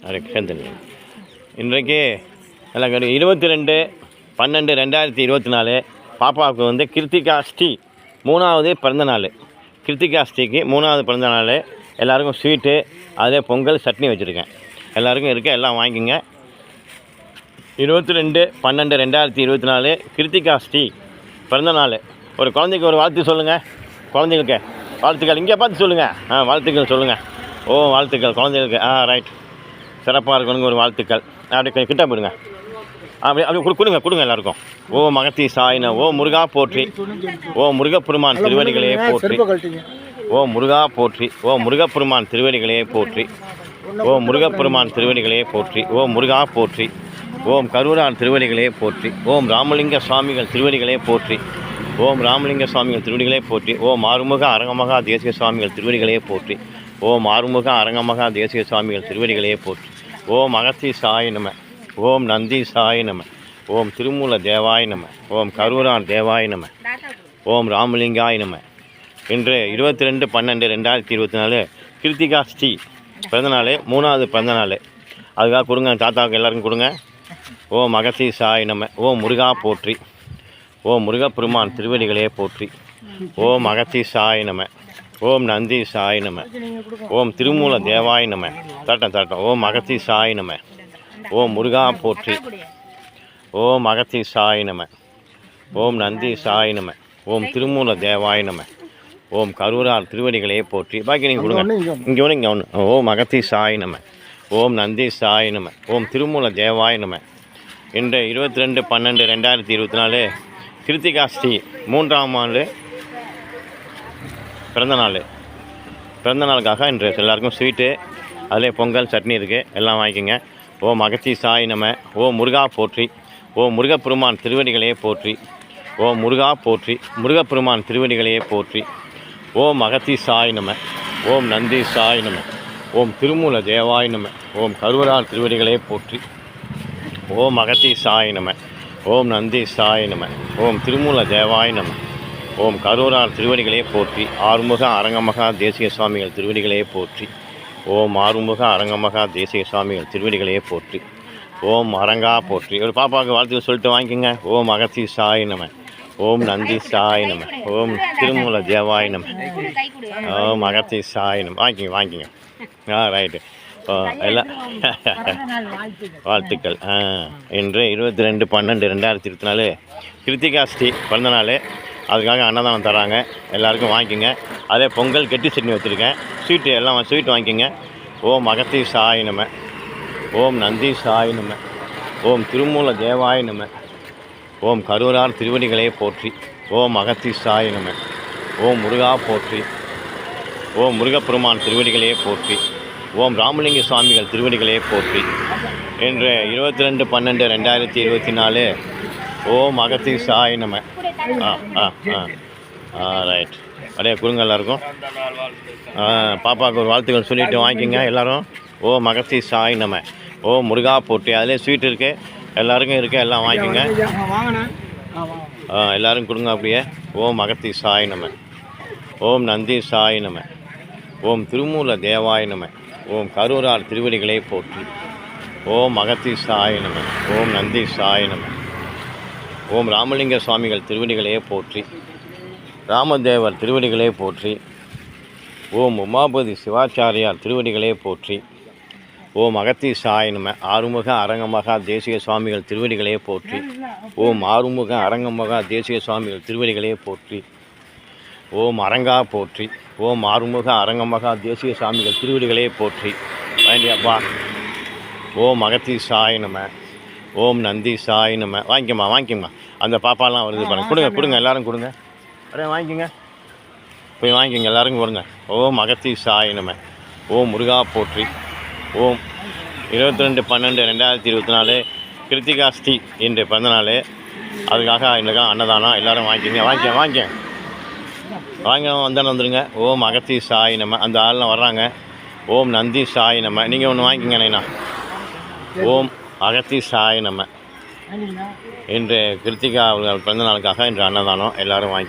அதுக்கு சேர்ந்து இன்றைக்கு எனக்கு 22/12/2024 பாப்பாவுக்கு வந்து கிருத்திகா ஸ்ரீ 3வது பிறந்த நாள். கிருத்திகா ஸ்ரீக்கு 3வது பிறந்த நாள். எல்லாருக்கும் ஸ்வீட்டு, அதே பொங்கல், சட்னி வச்சுருக்கேன். எல்லாருக்கும் இருக்க எல்லாம் வாங்கிக்கோங்க. 22/12/2024 கிருத்திகா ஸ்ரீ பிறந்த நாள். ஒரு குழந்தைக்கு ஒரு வாழ்த்து சொல்லுங்கள். குழந்தைகளுக்கு வாழ்த்துக்கள் இங்கே பார்த்து சொல்லுங்கள். வாழ்த்துக்கள் சொல்லுங்கள். வாழ்த்துக்கள் குழந்தைகளுக்கு. ரைட். சிறப்பாக இருக்கணுங்க ஒரு வாழ்த்துக்கள். அப்படியே கிட்ட போடுங்க. அப்படி கொடுங்க எல்லாருக்கும். மகத்தி சாயின முருகா போற்றி. முருகப்பெருமான் திருவடிகளே போற்றி. முருகா போற்றி. முருகப்பெருமான் திருவடிகளே போற்றி. முருகப்பெருமான் திருவடிகளே போற்றி. முருகா போற்றி. கருவூரான் திருவடிகளே போற்றி. ராமலிங்க சுவாமிகள் திருவடிகளே போற்றி. ராமலிங்க சுவாமிகள் திருவடிகளே போற்றி. ஆறுமுக அரங்கமகா தேசிய சுவாமிகள் திருவடிகளே போற்றி. ஆறுமுக அரங்கமகா தேசிய சுவாமிகள் திருவடிகளே போற்றி. அகத்தி சாய் நம. நந்தி சாய் நம. திருமூல தேவாய் நம. கருவூரான் தேவாய் நம. ராமலிங்காய் நம. இன்று 22/12/2024 கிருத்திகா ஸ்ரீ பிறந்தநாள், 3வது பிறந்தநாள். அதுக்காக கொடுங்க, தாத்தாவுக்கு எல்லாருக்கும் கொடுங்க. அகத்தி சாய் நம. முருகா போற்றி. முருகப்பெருமான் திருவடிகளே போற்றி. அகத்தி சாய் நம. நந்தி சாய் நம. திருமூல தேவாய் நம. தட்டம். அகத்தி சாய் நம. முருகா போற்றி. அகத்தி சாய் நம. நந்தி சாய் நம. திருமூல தேவாய் நம. கருவூரார் திருவடிகளே போற்றி. பாக்கி நீங்கள் கொடுங்க. இங்கே ஒன்று. அகத்தி சாய் நம. நந்தி சாய் நம. திருமூல தேவாய் நம. இன்று 22/12/2024 கிருத்திகா ஸ்ரீ 3ஆம் ஆண்டு பிறந்த நாளுக்காக இன்று எல்லாருக்கும் ஸ்வீட்டு, அதிலே பொங்கல், சட்னி இருக்குது. எல்லாம் வாங்கிக்கோங்க. அகத்தி சாய் நம. முருகா போற்றி. முருகப்பெருமான் திருவடிகளே போற்றி. முருகா போற்றி. முருகப்பெருமான் திருவடிகளே போற்றி. அகத்தி சாய் நம. நந்தி சாய் நம. திருமூல தேவாய் நம. கருவூரார் திருவடிகளே போற்றி. அகத்தி சாய் நம. நந்தி சாய் நம. திருமூல தேவாய் நம. கருவூரார் திருவடிகளே போற்றி. ஆறுமுக அரங்கமகா தேசிய சுவாமிகள் திருவடிகளே போற்றி. ஆறுமுக அரங்கமகா தேசிய சுவாமிகள் திருவடிகளே போற்றி. அரங்கா போற்றி. ஒரு பாப்பாவுக்கு வாழ்த்துக்கள் சொல்லிட்டு வாங்கிக்கோங்க. அகத்தி சாய் நம. நந்தி சாய் நம. திருமூல தேவாய் நம. அகத்தி சாய் நம. வாங்கிங்க. ரைட்டு. எல்லாம் வாழ்த்துக்கள். இன்று 22/12/2024 கிருத்திகா ஸ்ரீ பிறந்தநாள். அதுக்காக அன்னதானம் தராங்க. எல்லாருக்கும் வாங்கிக்கோங்க. அதே பொங்கல், கெட்டி சட்னி வச்சுருக்கேன். ஸ்வீட்டு எல்லாம் ஸ்வீட் வாங்கிக்கோங்க. அகத்தி சாய் நம. நந்தி சாய் நம. திருமூல தேவாய் நம. கருவூரார் திருவடிகளே போற்றி. அகத்தி சாய் நம. முருகா போற்றி. முருகப்பெருமான் திருவடிகளே போற்றி. ராமலிங்க சுவாமிகள் திருவடிகளே போற்றி. இன்று 22/12/2024 அகத்தி சாய் நம. ரைட். அப்படியே கொடுங்க எல்லாருக்கும். பாப்பாவுக்கு ஒரு வாழ்த்துக்கள் சொல்லிவிட்டு வாங்கிக்கோங்க எல்லோரும். அகத்தி சாய் நம. முருகா போற்றி. அதிலே ஸ்வீட் இருக்குது. எல்லாருக்கும் இருக்குது. எல்லாம் வாங்கிக்கோங்க. எல்லோரும் கொடுங்க அப்படியே. அகத்தி சாய் நம. நந்தி சாய் நம. திருமூல தேவாய் நம. கருவூரார் திருவடிகளே போற்றி. அகத்தி சாய் நம. நந்தி சாய் நம. ராமலிங்க சுவாமிகள் திருவடிகளே போற்றி. ராமதேவர் திருவடிகளே போற்றி. உமாபதி சிவாச்சாரியார் திருவடிகளே போற்றி. அகத்தி சாய் நம. ஆறுமுக அரங்கமகா தேசிய சுவாமிகள் திருவடிகளே போற்றி. ஆறுமுக அரங்கமகா தேசிய சுவாமிகள் திருவடிகளே போற்றி. அரங்கா போற்றி. ஆறுமுக அரங்கமகா தேசிய சுவாமிகள் திருவடிகளே போற்றி. வேண்டியப்பா. அகத்தி சாய் நம. நந்தி சாய் நம. வாங்கிக்கம்மா. அந்த பாப்பாலாம் வருது பாருங்க. கொடுங்க எல்லாரும் கொடுங்க. அப்படியே வாங்கிக்கோங்க. போய் வாங்கிக்கோங்க. எல்லாருக்கும் கொடுங்க. அகத்தி சாய் நம. முருகா போற்றி. 22/12/2024 கிருத்திகா ஸ்ரீ இன்று பிறந்தநாள். அதுக்காக இன்றைக்காக அன்னதானம். எல்லோரும் வாங்கிக்கங்க. வந்துடுங்க. அகத்தி சாய் நம. அந்த ஆள்லாம் வர்றாங்க. நந்தி சாய் நம. நீங்கள் ஒன்று வாங்கிக்கங்க நைனா. அகத்தி சாய் நம. இன்று கிருத்திகா அவர்கள் பிறந்த நாளுக்காக இன்று அன்னதானம். எல்லோரும் வாங்கி